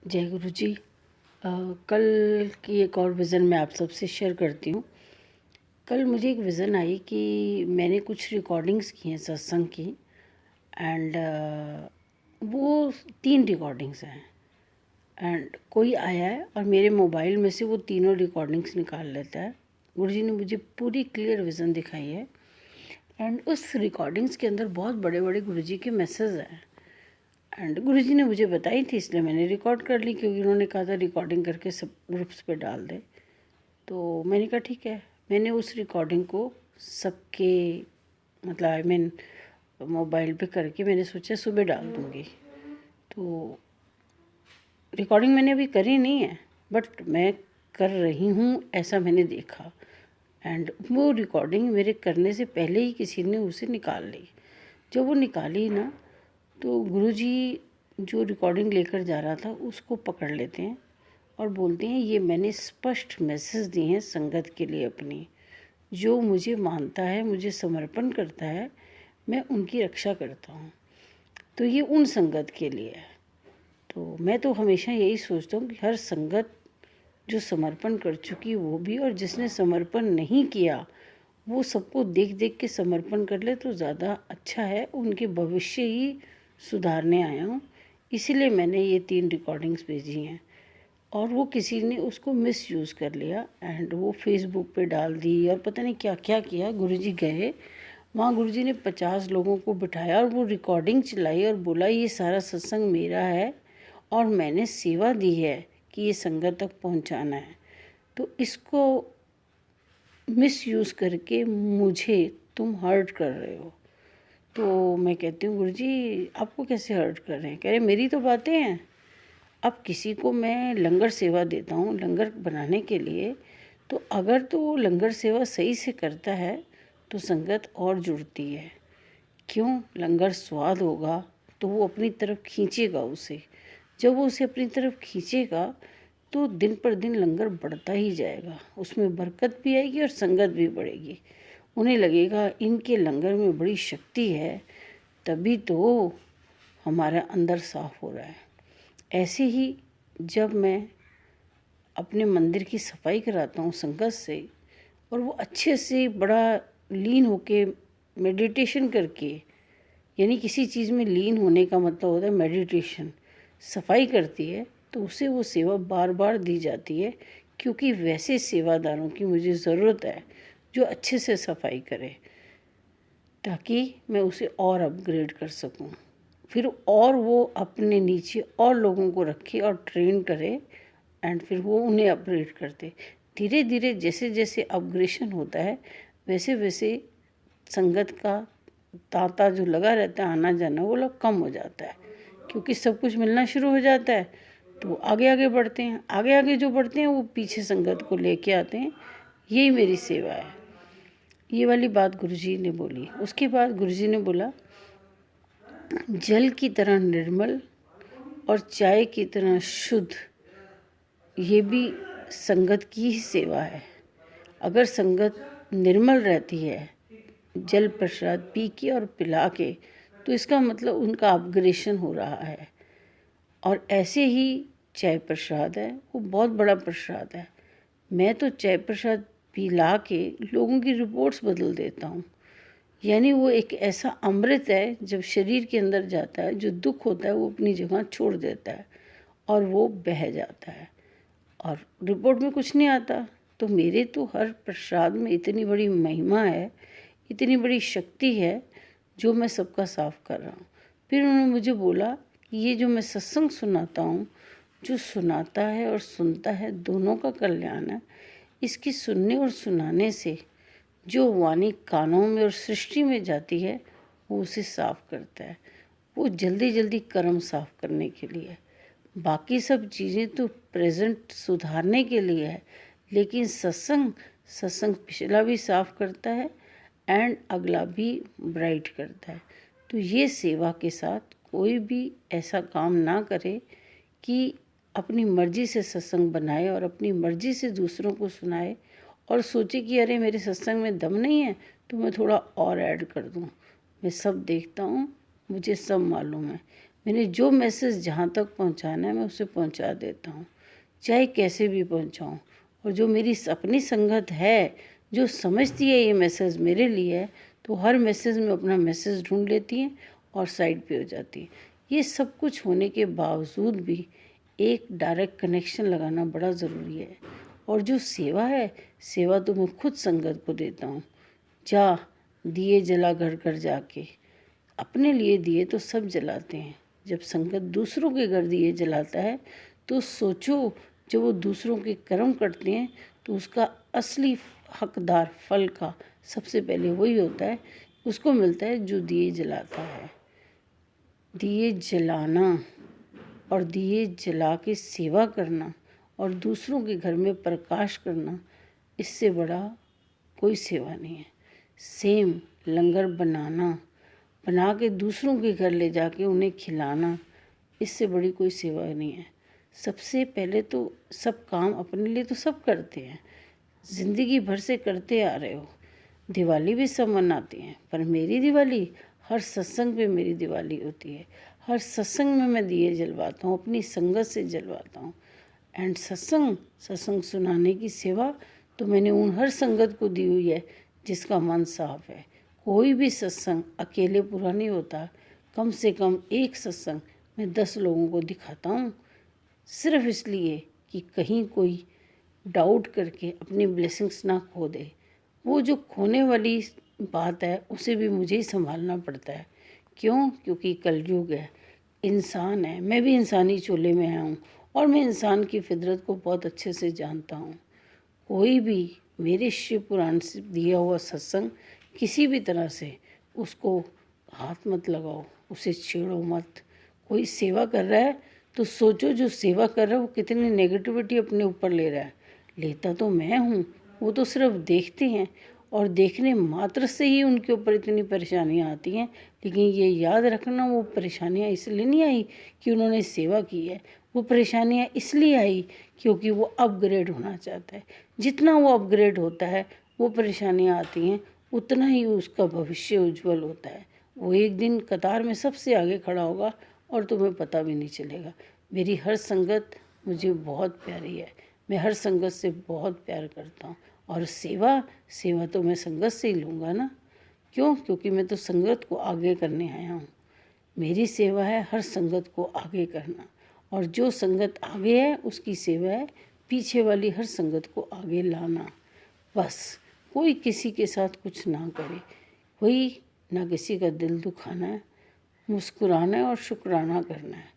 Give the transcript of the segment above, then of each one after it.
जय गुरु जी। कल की एक और विज़न मैं आप सबसे शेयर करती हूँ। कल मुझे एक विज़न आई कि मैंने कुछ रिकॉर्डिंग्स की हैं सत्संग की, एंड वो 3 रिकॉर्डिंग्स हैं। एंड कोई आया है और मेरे मोबाइल में से वो तीनों रिकॉर्डिंग्स निकाल लेता है। गुरु जी ने मुझे पूरी क्लियर विज़न दिखाई है, एंड उस रिकॉर्डिंग्स के अंदर बहुत बड़े बड़े गुरु जी के मैसेज हैं। एंड गुरुजी ने मुझे बताई थी, इसलिए मैंने रिकॉर्ड कर ली, क्योंकि उन्होंने कहा था रिकॉर्डिंग करके सब ग्रुप्स पे डाल दे। तो मैंने कहा ठीक है। मैंने उस रिकॉर्डिंग को सबके मतलब मोबाइल पे करके मैंने सोचा सुबह डाल दूँगी। तो रिकॉर्डिंग मैंने अभी करी नहीं है, बट मैं कर रही हूँ ऐसा मैंने देखा। एंड वो रिकॉर्डिंग मेरे करने से पहले ही किसी ने उसे निकाल ली। जब वो निकाली ना, तो गुरुजी जो रिकॉर्डिंग लेकर जा रहा था उसको पकड़ लेते हैं और बोलते हैं ये मैंने स्पष्ट मैसेज दिए हैं संगत के लिए अपनी। जो मुझे मानता है, मुझे समर्पण करता है, मैं उनकी रक्षा करता हूँ। तो ये उन संगत के लिए है। तो मैं तो हमेशा यही सोचता हूँ कि हर संगत जो समर्पण कर चुकी वो भी, और जिसने समर्पण नहीं किया वो सबको देख देख के समर्पण कर ले तो ज़्यादा अच्छा है। उनके भविष्य ही सुधारने आया हूँ, इसीलिए मैंने ये 3 रिकॉर्डिंग्स भेजी हैं। और वो किसी ने उसको मिसयूज़ कर लिया एंड वो फेसबुक पे डाल दी और पता नहीं क्या क्या किया। गुरुजी गए वहाँ, गुरुजी ने 50 लोगों को बिठाया और वो रिकॉर्डिंग चलाई और बोला ये सारा सत्संग मेरा है और मैंने सेवा दी है कि ये संगत तक पहुँचाना है। तो इसको मिसयूज़ करके मुझे तुम हर्ट कर रहे हो। तो मैं कहती हूँ गुरुजी आपको कैसे हर्ट कर रहे हैं? कह रहे मेरी तो बातें हैं। अब किसी को मैं लंगर सेवा देता हूँ लंगर बनाने के लिए, तो अगर तो वो लंगर सेवा सही से करता है तो संगत और जुड़ती है। क्यों? लंगर स्वाद होगा तो वो अपनी तरफ खींचेगा उसे। जब वो उसे अपनी तरफ खींचेगा तो दिन पर दिन लंगर बढ़ता ही जाएगा, उसमें बरकत भी आएगी और संगत भी बढ़ेगी। उन्हें लगेगा इनके लंगर में बड़ी शक्ति है, तभी तो हमारा अंदर साफ हो रहा है। ऐसे ही जब मैं अपने मंदिर की सफाई कराता हूँ संगत से, और वो अच्छे से बड़ा लीन होके मेडिटेशन करके, यानी किसी चीज़ में लीन होने का मतलब होता है मेडिटेशन, सफाई करती है, तो उसे वो सेवा बार बार दी जाती है, क्योंकि वैसे सेवादारों की मुझे ज़रूरत है जो अच्छे से सफाई करे, ताकि मैं उसे और अपग्रेड कर सकूं। फिर और वो अपने नीचे और लोगों को रखे और ट्रेन करे, एंड फिर वो उन्हें अपग्रेड करते। धीरे धीरे जैसे जैसे अपग्रेशन होता है वैसे वैसे संगत का तांता जो लगा रहता है आना जाना, वो लोग कम हो जाता है, क्योंकि सब कुछ मिलना शुरू हो जाता है। तो आगे आगे बढ़ते हैं, आगे आगे जो बढ़ते हैं वो पीछे संगत को लेके आते हैं। यही मेरी सेवा है। ये वाली बात गुरुजी ने बोली। उसके बाद गुरुजी ने बोला जल की तरह निर्मल और चाय की तरह शुद्ध, ये भी संगत की ही सेवा है। अगर संगत निर्मल रहती है जल प्रसाद पी के और पिला के, तो इसका मतलब उनका अपग्रेशन हो रहा है। और ऐसे ही चाय प्रसाद है, वो बहुत बड़ा प्रसाद है। मैं तो चाय प्रसाद पिला के लोगों की रिपोर्ट्स बदल देता हूँ। यानी वो एक ऐसा अमृत है, जब शरीर के अंदर जाता है जो दुख होता है वो अपनी जगह छोड़ देता है और वो बह जाता है और रिपोर्ट में कुछ नहीं आता। तो मेरे तो हर प्रसाद में इतनी बड़ी महिमा है, इतनी बड़ी शक्ति है, जो मैं सबका साफ कर रहा हूँ। फिर उन्होंने मुझे बोला कि ये जो मैं सत्संग सुनाता हूँ, जो सुनाता है और सुनता है दोनों का कल्याण है। इसकी सुनने और सुनाने से जो वाणी कानों में और सृष्टि में जाती है वो उसे साफ करता है। वो जल्दी जल्दी कर्म साफ करने के लिए है। बाकी सब चीज़ें तो प्रेजेंट सुधारने के लिए है, लेकिन सत्संग सत्संग पिछला भी साफ करता है एंड अगला भी ब्राइट करता है। तो ये सेवा के साथ कोई भी ऐसा काम ना करे कि अपनी मर्जी से सत्संग बनाए और अपनी मर्जी से दूसरों को सुनाए और सोचे कि अरे मेरे सत्संग में दम नहीं है तो मैं थोड़ा और ऐड कर दूं। मैं सब देखता हूँ, मुझे सब मालूम है। मैंने जो मैसेज जहाँ तक पहुँचाना है मैं उसे पहुँचा देता हूँ, चाहे कैसे भी पहुँचाऊँ। और जो मेरी अपनी संगत है, जो समझती है ये मैसेज मेरे लिए है, तो हर मैसेज में अपना मैसेज ढूंढ लेती है और साइड पे हो जाती है। ये सब कुछ होने के बावजूद भी एक डायरेक्ट कनेक्शन लगाना बड़ा ज़रूरी है। और जो सेवा है, सेवा तो मैं खुद संगत को देता हूँ। जा दिए जला घर घर जाके। अपने लिए दिए तो सब जलाते हैं, जब संगत दूसरों के घर दिए जलाता है तो सोचो, जब वो दूसरों के कर्म करते हैं तो उसका असली हकदार फल का सबसे पहले वही होता है, उसको मिलता है जो दिए जलाता है। दिए जलाना और दिए जला के सेवा करना और दूसरों के घर में प्रकाश करना, इससे बड़ा कोई सेवा नहीं है। सेम लंगर बना के दूसरों के घर ले जाके उन्हें खिलाना, इससे बड़ी कोई सेवा नहीं है। सबसे पहले तो सब काम अपने लिए तो सब करते हैं, ज़िंदगी भर से करते आ रहे हो। दिवाली भी सब मनाते हैं, पर मेरी दिवाली हर सत्संग पे मेरी दिवाली होती है। हर सत्संग में मैं दिए जलवाता हूँ, अपनी संगत से जलवाता हूँ। एंड सत्संग सुनाने की सेवा तो मैंने उन हर संगत को दी हुई है जिसका मन साफ है। कोई भी सत्संग अकेले पूरा नहीं होता, कम से कम एक सत्संग मैं 10 लोगों को दिखाता हूँ, सिर्फ इसलिए कि कहीं कोई डाउट करके अपनी ब्लेसिंग्स ना खो दे। वो जो खोने वाली बात है उसे भी मुझे ही संभालना पड़ता है। क्यों? क्योंकि कलयुग है, इंसान है, मैं भी इंसानी चोले में आया हूँ और मैं इंसान की फितरत को बहुत अच्छे से जानता हूँ। कोई भी मेरे शिव पुराण से दिया हुआ सत्संग किसी भी तरह से उसको हाथ मत लगाओ, उसे छेड़ो मत। कोई सेवा कर रहा है तो सोचो जो सेवा कर रहा है वो कितनी नेगेटिविटी अपने ऊपर ले रहा है। लेता तो मैं हूँ, वो तो सिर्फ देखते हैं और देखने मात्र से ही उनके ऊपर इतनी परेशानियाँ आती हैं। लेकिन ये याद रखना, वो परेशानियाँ इसलिए नहीं आई कि उन्होंने सेवा की है, वो परेशानियाँ इसलिए आई क्योंकि वो अपग्रेड होना चाहता है। जितना वो अपग्रेड होता है वो परेशानियाँ आती हैं, उतना ही उसका भविष्य उज्जवल होता है। वो एक दिन कतार में सबसे आगे खड़ा होगा और तुम्हें पता भी नहीं चलेगा। मेरी हर संगत मुझे बहुत प्यारी है, मैं हर संगत से बहुत प्यार करता हूँ। और सेवा तो मैं संगत से ही लूँगा ना। क्यों? क्योंकि मैं तो संगत को आगे करने आया हूँ। मेरी सेवा है हर संगत को आगे करना, और जो संगत आगे है उसकी सेवा है पीछे वाली हर संगत को आगे लाना। बस कोई किसी के साथ कुछ ना करे, कोई ना किसी का दिल दुखाना है, मुस्कुराना है और शुक्राना करना है।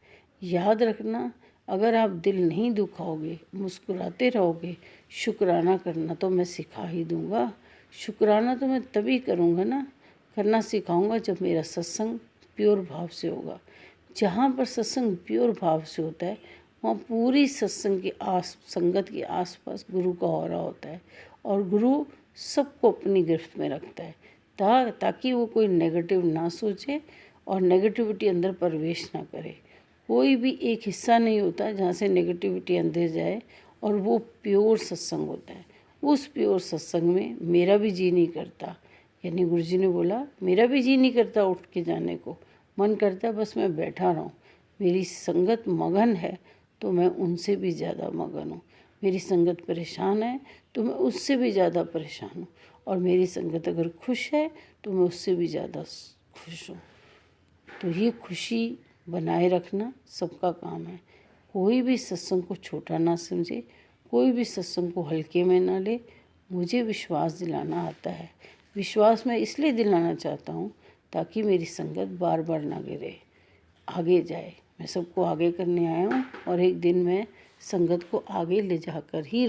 याद रखना, अगर आप दिल नहीं दुखाओगे, मुस्कुराते रहोगे, शुक्राना करना तो मैं सिखा ही दूँगा। शुक्राना तो मैं तभी करूँगा ना, करना सिखाऊँगा जब मेरा सत्संग प्योर भाव से होगा। जहाँ पर सत्संग प्योर भाव से होता है वहाँ पूरी सत्संग की संगत के आसपास गुरु का ऑरा होता है, और गुरु सबको अपनी गिरफ्त में रखता है ताकि वो कोई नेगेटिव ना सोचे और नेगेटिविटी अंदर प्रवेश ना करे। कोई भी एक हिस्सा नहीं होता जहाँ से नेगेटिविटी अंदर जाए, और वो प्योर सत्संग होता है। उस प्योर सत्संग में मेरा भी जी नहीं करता, यानी गुरुजी ने बोला मेरा भी जी नहीं करता उठ के जाने को, मन करता है बस मैं बैठा रहूं। मेरी संगत मगन है तो मैं उनसे भी ज़्यादा मगन हूँ। मेरी संगत परेशान है तो मैं उससे भी ज़्यादा परेशान हूँ, और मेरी संगत अगर खुश है तो मैं उससे भी ज़्यादा खुश हूँ। तो ये खुशी बनाए रखना सबका काम है। कोई भी सत्संग को छोटा ना समझे, कोई भी सत्संग को हल्के में ना ले। मुझे विश्वास दिलाना आता है, विश्वास मैं इसलिए दिलाना चाहता हूँ ताकि मेरी संगत बार बार ना गिरे, आगे जाए। मैं सबको आगे करने आया हूँ और एक दिन मैं संगत को आगे ले जाकर ही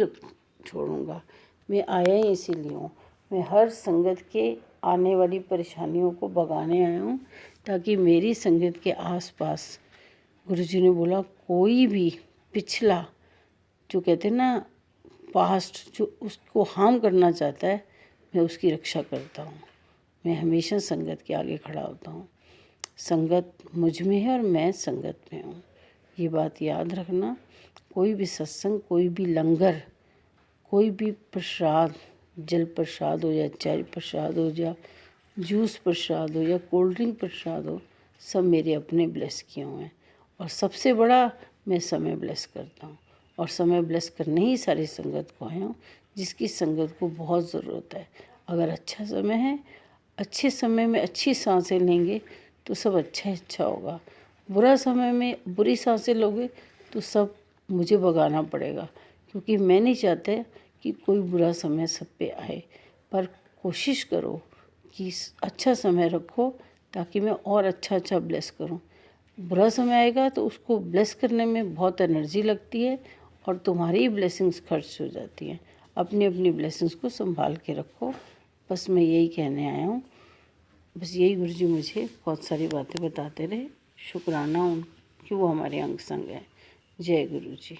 छोड़ूंगा। मैं आया ही इसीलिए हूँ, मैं हर संगत के आने वाली परेशानियों को भगाने आया हूँ ताकि मेरी संगत के आसपास, गुरुजी ने बोला कोई भी पिछला जो कहते हैं ना पास्ट, जो उसको हार्म करना चाहता है, मैं उसकी रक्षा करता हूँ। मैं हमेशा संगत के आगे खड़ा होता हूँ। संगत मुझ में है और मैं संगत में हूँ, ये बात याद रखना। कोई भी सत्संग, कोई भी लंगर, कोई भी प्रसाद, जल प्रसाद हो या चाय प्रसाद हो या जूस प्रसाद हो या कोल्ड ड्रिंक प्रसाद हो, सब मेरे अपने ब्लेस किए हुए हैं। और सबसे बड़ा मैं समय ब्लेस करता हूँ, और समय ब्लेस करने ही सारी संगत को आया हूँ, जिसकी संगत को बहुत ज़रूरत है। अगर अच्छा समय है, अच्छे समय में अच्छी सांसें लेंगे तो सब अच्छा ही अच्छा होगा। बुरा समय में बुरी सांसें लोगे तो सब मुझे भगाना पड़ेगा, क्योंकि मैं नहीं चाहता कि कोई बुरा समय सब पे आए। पर कोशिश करो कि अच्छा समय रखो, ताकि मैं और अच्छा अच्छा ब्लेस करूं। बुरा समय आएगा तो उसको ब्लेस करने में बहुत एनर्जी लगती है, और तुम्हारी ब्लेसिंग्स खर्च हो जाती हैं। अपनी अपनी ब्लेसिंग्स को संभाल के रखो। बस मैं यही कहने आया हूँ। बस यही गुरुजी मुझे बहुत सारी बातें बताते रहे। शुक्राना उन कि वो हमारे अंग संग हैं। जय गुरु जी।